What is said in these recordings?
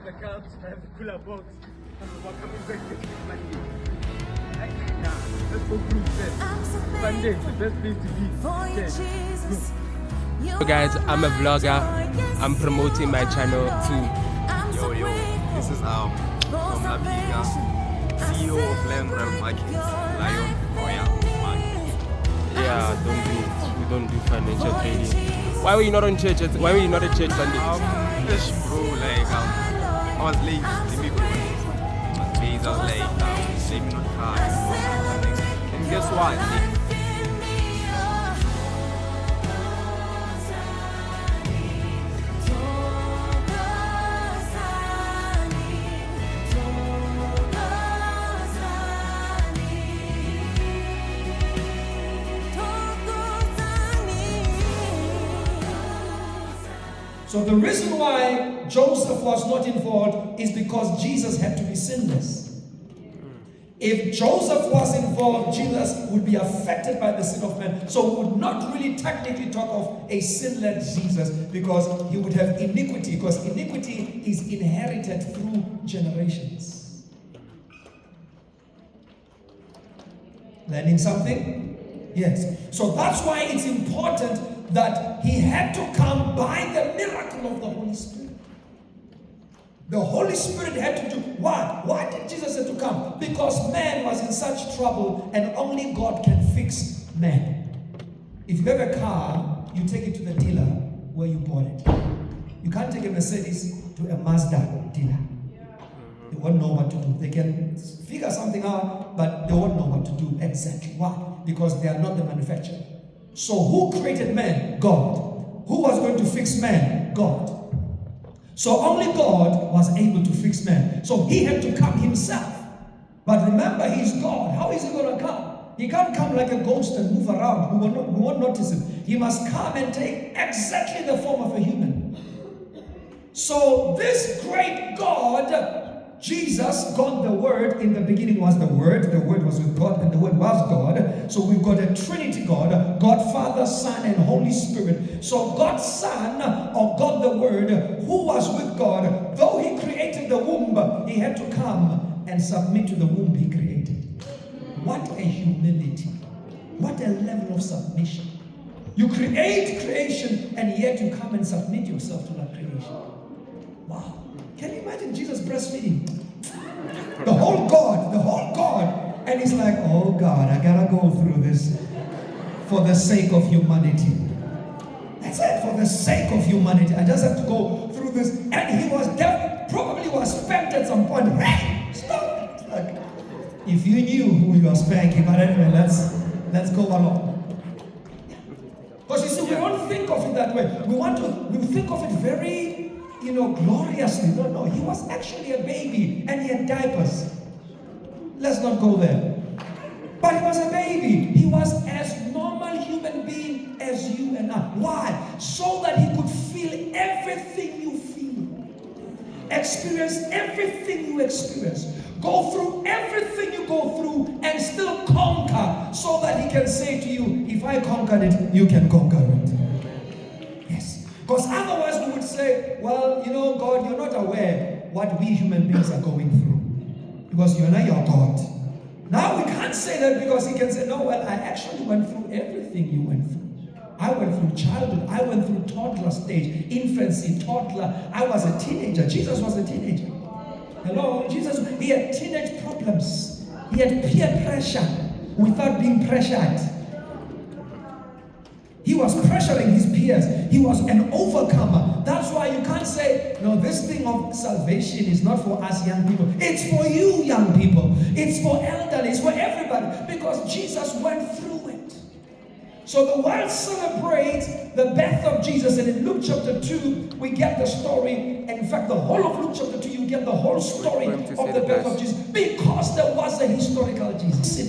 the cups, I have the cooler box, and we're coming back next week Monday. Nah, let's go through first. Sunday, the best place to be. So guys, I'm a vlogger. I'm promoting my channel too. Yo, this is from La Viga, CEO of Herald Markets, Lion Royal Markets. Yeah, we don't do financial trading. Why were you not on church? Why were you not at church Sunday? Bro, like I was late. Let me go. I was late. Sleeping on the car. And guess what? So the reason why Joseph was not involved is because Jesus had to be sinless. If Joseph was involved, Jesus would be affected by the sin of man. So we would not really technically talk of a sinless Jesus because he would have iniquity, because iniquity is inherited through generations. Learning something? Yes. So that's why it's important that he had to come by the miracle of the Holy Spirit. The Holy Spirit had to do. Why? Why did Jesus have to come? Because man was in such trouble and only God can fix man. If you have a car, you take it to the dealer where you bought it. You can't take a Mercedes to a Mazda dealer. They won't know what to do. They can figure something out, but they won't know what to do exactly. Why? Because they are not the manufacturer. So who created man? God. Who was going to fix man? God. So only God was able to fix man. So he had to come himself. But remember, he's God. How is he going to come? He can't come like a ghost and move around. We won't notice him. He must come and take exactly the form of a human. So this great God, Jesus, God the Word, in the beginning was the Word was with God, and the Word was God. So we've got a Trinity God, God Father, Son, and Holy Spirit. So God's Son, or God the Word, who was with God, though he created the womb, he had to come and submit to the womb he created. What a humility. What a level of submission. You create creation, and yet you come and submit yourself to that creation. Wow. Can you imagine Jesus breastfeeding? The whole God. And he's like, oh God, I gotta go through this for the sake of humanity. That's it, for the sake of humanity. I just have to go through this. And he was probably was spanked at some point. Hey, stop! It's like, if you knew who you were spanking, but anyway, let's go along. Because you see, we don't think of it that way. We think of it very, gloriously. No, he was actually a baby and he had diapers. Let's not go there. But he was a baby. He was as normal human being as you and I. Why? So that he could feel everything you feel. Experience everything you experience. Go through everything you go through and still conquer, so that he can say to you, if I conquered it, you can conquer it. Yes. Because otherwise we would say, well, God, you're not aware what we human beings are going through. Because you're not your God. Now we can't say that, because he can say, no, well, I actually went through everything you went through. I went through childhood. I went through toddler stage, infancy, toddler. I was a teenager. Jesus was a teenager. Hello? Jesus, he had teenage problems. He had peer pressure without being pressured. He was pressuring his peers. He was an overcomer. That's why you can't say, no, this thing of salvation is not for us young people. It's for you young people. It's for elderly. It's for everybody. Because Jesus went through it. So the world celebrates the birth of Jesus. And in Luke chapter 2, we get the story. And in fact, the whole of Luke chapter 2, you get the whole story of the birth of Jesus. Because there was a historical Jesus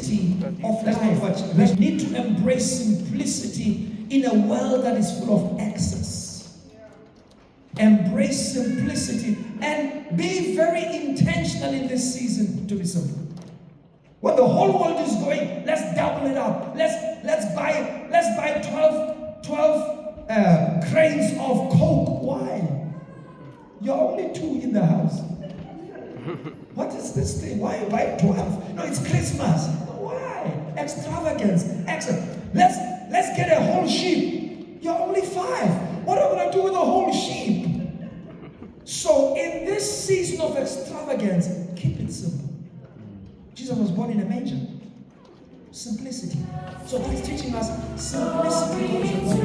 of life. But we need to embrace simplicity in a world that is full of excess. Embrace simplicity and be very intentional in this season to be simple. When the whole world is going, let's double it up. Let's buy 12 cranes of Coke. Why? You're only 2 in the house. What is this thing? Why 12? No, it's Christmas. Why? Extravagance. Let's get a whole sheep. You're only 5. What am I going to do with a whole sheep? So in this season of extravagance, keep it simple. Jesus was born in a manger. Simplicity. So that's teaching us simplicity goes with